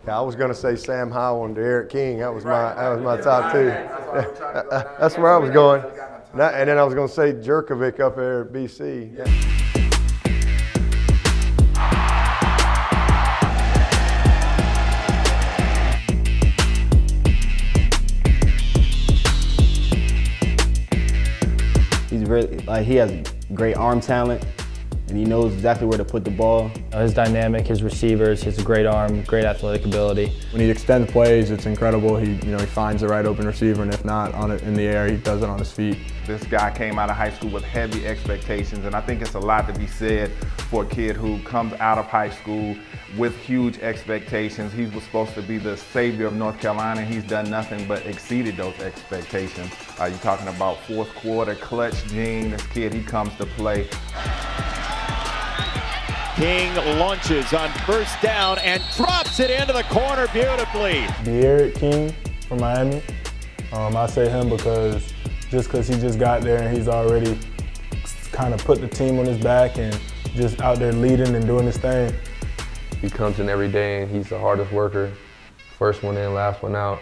Yeah, I was going to say Sam Howell and Derek King. That was my top two. That's where I was going. And then I was going to say Jerkovic up there at BC. Yeah. He's really, he has great arm talent, and he knows exactly where to put the ball. His dynamic, his receivers, his great arm, great athletic ability. When he extends plays, it's incredible. He finds the right open receiver, and if not in the air, he does it on his feet. This guy came out of high school with heavy expectations, and I think it's a lot to be said for a kid who comes out of high school with huge expectations. He was supposed to be the savior of North Carolina, and he's done nothing but exceeded those expectations. You're talking about fourth quarter clutch gene. This kid, he comes to play. King launches on first down and drops it into the corner beautifully. Derek King from Miami. I say him because he just got there and he's already kind of put the team on his back and just out there leading and doing his thing. He comes in every day and he's the hardest worker. First one in, last one out.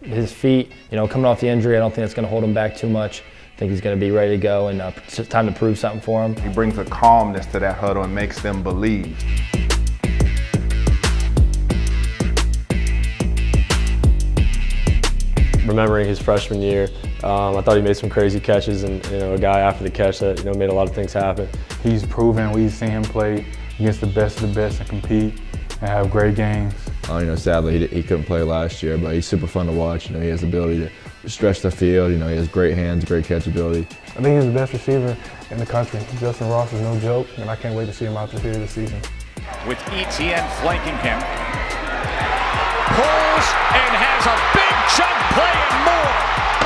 His feet, coming off the injury, I don't think that's going to hold him back too much. I think he's going to be ready to go, and it's just time to prove something for him. He brings a calmness to that huddle and makes them believe. Remembering his freshman year, I thought he made some crazy catches, and a guy after the catch that made a lot of things happen. He's proven we've seen him play against the best of the best and compete and have great games. Sadly he couldn't play last year, but he's super fun to watch. He has the ability to stretch the field. He has great hands, great catchability. I think he's the best receiver in the country. Justyn Ross is no joke, and I can't wait to see him out there this season. With ETN flanking him, pulls and has a big chunk play and more.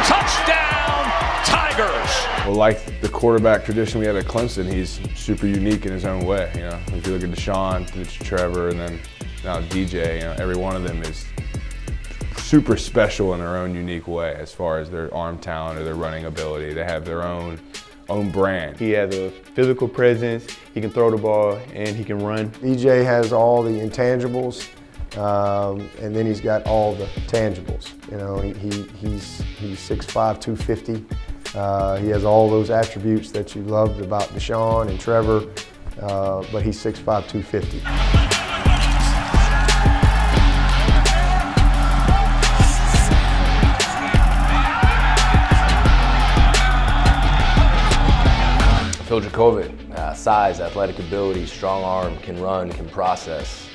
Touchdown, Tigers! Well, like the quarterback tradition we have at Clemson, he's super unique in his own way. If you look at Deshaun, Trevor, and then now DJ, every one of them is super special in their own unique way as far as their arm talent or their running ability. They have their own brand. He has a physical presence, he can throw the ball, and he can run. DJ has all the intangibles, and then he's got all the tangibles. He's 6'5", 250. He has all those attributes that you loved about Deshaun and Trevor, but he's 6'5", 250. Phil Dracovic, size, athletic ability, strong arm, can run, can process.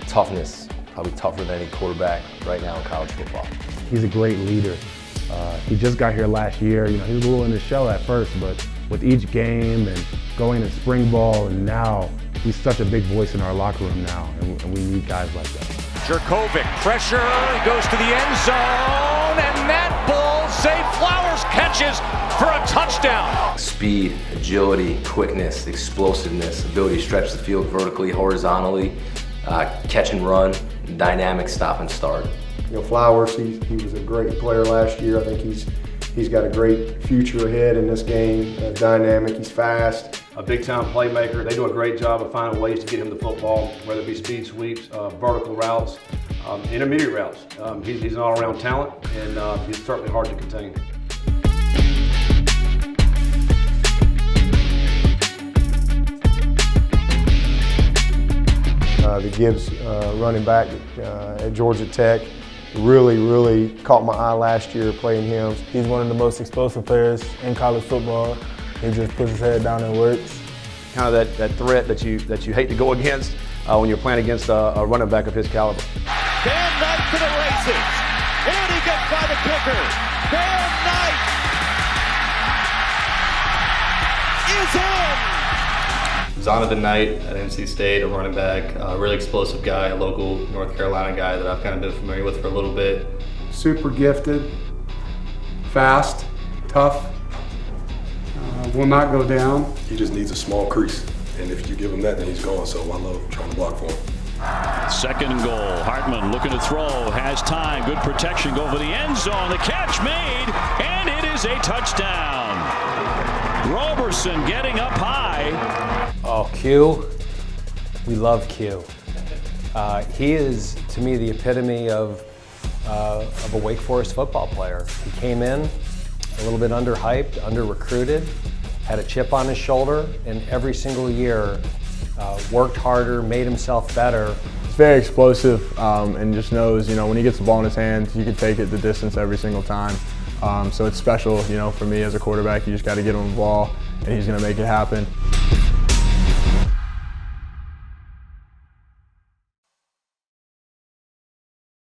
Toughness, probably tougher than any quarterback right now in college football. He's a great leader. He just got here last year. He was a little in the shell at first, but with each game and going in spring ball, and now he's such a big voice in our locker room now, and we need guys like that. Jerkovic, pressure, he goes to the end zone, and that ball, Zay Flowers catches for a touchdown. Speed, agility, quickness, explosiveness, ability to stretch the field vertically, horizontally, catch and run, dynamic stop and start. Flowers, he was a great player last year. I think he's got a great future ahead in this game. Dynamic, he's fast. A big-time playmaker. They do a great job of finding ways to get him the football, whether it be speed sweeps, vertical routes, intermediate routes. He's an all-around talent, and he's certainly hard to contain. The Gibbs running back at Georgia Tech really caught my eye last year playing him. He's one of the most explosive players in college football. He just puts his head down and works. Kind of that threat that you hate to go against when you're playing against a running back of his caliber. Bam Knight to the races, and he gets by the kicker. Bam Knight is in. ZONOVAN Knight at NC State, a running back, a really explosive guy, a local North Carolina guy that I've kind of been familiar with for a little bit. Super gifted, fast, tough, will not go down. He just needs a small crease, and if you give him that, then he's gone, so I love trying to block for him. Second and goal. Hartman looking to throw, has time, good protection, go for the end zone. The catch made, and it is a touchdown. Roberson getting up high. Oh, Q. We love Q. He is, to me, the epitome of a Wake Forest football player. He came in a little bit underhyped, under-recruited, had a chip on his shoulder, and every single year worked harder, made himself better. He's very explosive and just knows, when he gets the ball in his hands, he can take it the distance every single time. So it's special, for me as a quarterback. You just got to get him the ball, and he's going to make it happen.